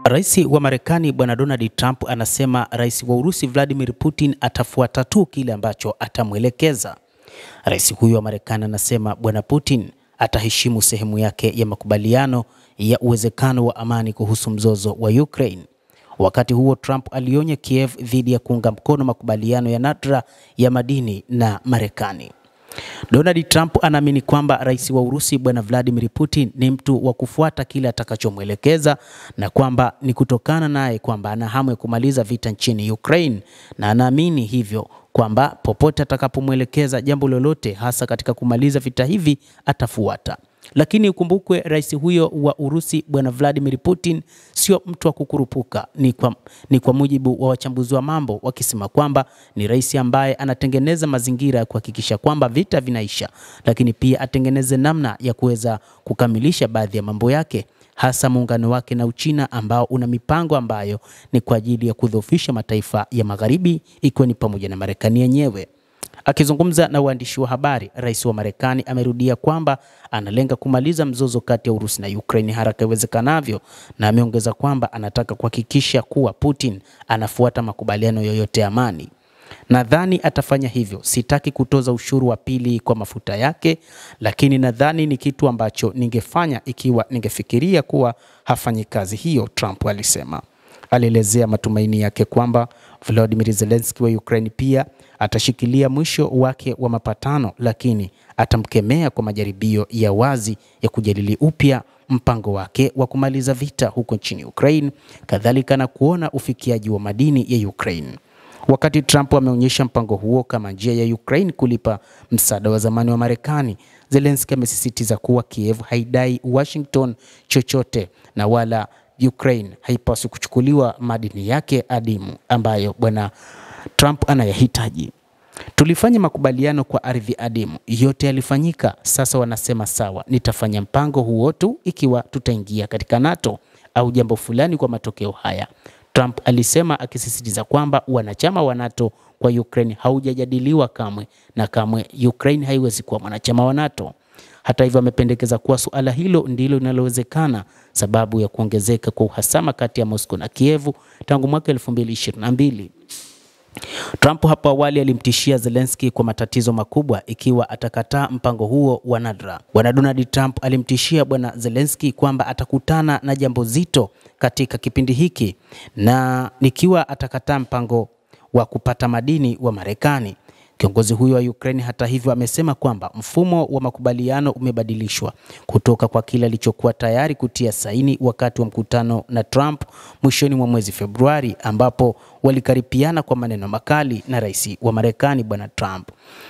Rais wa Marekani Bwana Donald Trump anasema Rais wa Urusi Vladimir Putin atafuata tu kile ambacho atamwelekeza. Rais huyo wa Marekani anasema Bwana Putin ataheshimu sehemu yake ya makubaliano ya uwezekano wa amani kuhusu mzozo wa Ukraine. Wakati huo Trump alionya Kiev dhidi ya kuunga mkono makubaliano ya nadra ya madini na Marekani. Donald Trump anaamini kwamba rais wa Urusi Bwana Vladimir Putin ni mtu wa kufuata kile atakachomwelekeza na kwamba ni kutokana naye kwamba ana hamu ya kumaliza vita nchini Ukraine, na anaamini hivyo kwamba popote atakapomwelekeza jambo lolote hasa katika kumaliza vita hivi atafuata. Lakini ukumbukwe rais huyo wa Urusi Bwana Vladimir Putin sio mtu wa kukurupuka. Ni kwa mujibu wa wachambuzi wa mambo wakisema kwamba ni rais ambaye anatengeneza mazingira ya kuhakikisha kwamba vita vinaisha, lakini pia atengeneze namna ya kuweza kukamilisha baadhi ya mambo yake, hasa muungano wake na Uchina ambao una mipango ambayo ni kwa ajili ya kudhoofisha mataifa ya magharibi ikiwa ni pamoja na Marekani yenyewe. Akizungumza na waandishi wa habari, rais wa Marekani amerudia kwamba analenga kumaliza mzozo kati ya Urusi na Ukraine haraka iwezekanavyo, na ameongeza kwamba anataka kuhakikisha kuwa Putin anafuata makubaliano yoyote ya amani. Nadhani atafanya hivyo. Sitaki kutoza ushuru wa pili kwa mafuta yake, lakini nadhani ni kitu ambacho ningefanya ikiwa ningefikiria kuwa hafanyi kazi hiyo, Trump alisema. Alielezea matumaini yake kwamba Volodymyr Zelensky wa Ukraine pia atashikilia mwisho wake wa mapatano, lakini atamkemea kwa majaribio ya wazi ya kujadili upya mpango wake wa kumaliza vita huko nchini Ukraine, kadhalika na kuona ufikiaji wa madini ya Ukraine. Wakati Trump ameonyesha mpango huo kama njia ya Ukraine kulipa msaada wa zamani wa Marekani, Zelensky amesisitiza kuwa Kiev haidai Washington chochote na wala Ukraine haipaswi kuchukuliwa madini yake adimu ambayo Bwana Trump anayahitaji. Tulifanya makubaliano kwa ardhi adimu, yote yalifanyika. Sasa wanasema sawa, nitafanya mpango huo tu ikiwa tutaingia katika NATO au jambo fulani kwa matokeo haya, Trump alisema, akisisitiza kwamba wanachama wa NATO kwa Ukraine haujajadiliwa kamwe na kamwe Ukraine haiwezi kuwa mwanachama wa NATO. Hata hivyo amependekeza kuwa suala hilo ndilo linalowezekana sababu ya kuongezeka kwa uhasama kati ya Moscow na Kiev tangu mwaka 2022. Trump hapo awali alimtishia Zelensky kwa matatizo makubwa ikiwa atakataa mpango huo wa nadra. Bwana Donald Trump alimtishia Bwana Zelensky kwamba atakutana na jambo zito katika kipindi hiki na nikiwa atakataa mpango wa kupata madini wa Marekani. Kiongozi huyo wa Ukraine hata hivyo amesema kwamba mfumo wa makubaliano umebadilishwa kutoka kwa kile alichokuwa tayari kutia saini wakati wa mkutano na Trump mwishoni mwa mwezi Februari, ambapo walikaripiana kwa maneno makali na rais wa Marekani Bwana Trump.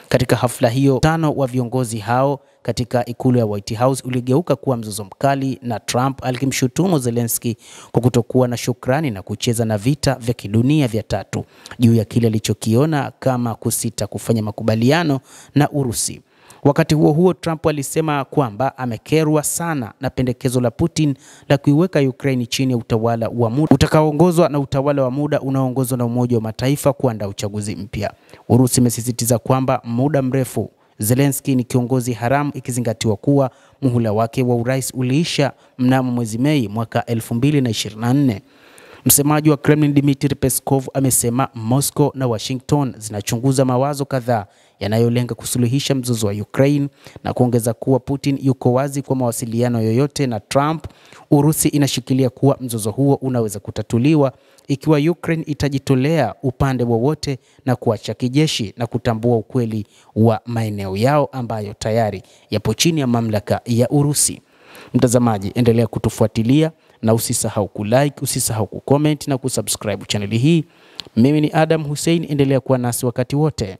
Katika hafla hiyo, mkutano wa viongozi hao katika ikulu ya White House uligeuka kuwa mzozo mkali, na Trump alimshutumu Zelensky kwa kutokuwa na shukrani na kucheza na vita vya kidunia vya tatu juu ya kile alichokiona kama kusita kufanya makubaliano na Urusi. Wakati huo huo, Trump alisema kwamba amekerwa sana na pendekezo la Putin la kuiweka Ukraine chini ya utawala wa muda utakaoongozwa na utawala wa muda unaoongozwa na Umoja wa Mataifa kuandaa uchaguzi mpya. Urusi imesisitiza kwamba muda mrefu Zelensky ni kiongozi haramu, ikizingatiwa kuwa muhula wake wa urais uliisha mnamo mwezi Mei mwaka 2024. Msemaji wa Kremlin Dmitry Peskov amesema Moscow na Washington zinachunguza mawazo kadhaa yanayolenga kusuluhisha mzozo wa Ukraine, na kuongeza kuwa Putin yuko wazi kwa mawasiliano yoyote na Trump. Urusi inashikilia kuwa mzozo huo unaweza kutatuliwa ikiwa Ukraine itajitolea upande wowote na kuacha kijeshi na kutambua ukweli wa maeneo yao ambayo tayari yapo chini ya mamlaka ya Urusi. Mtazamaji, endelea kutufuatilia na usisahau kulike, usisahau kucomment na kusubscribe channel hii. Mimi ni Adam Hussein, endelea kuwa nasi wakati wote.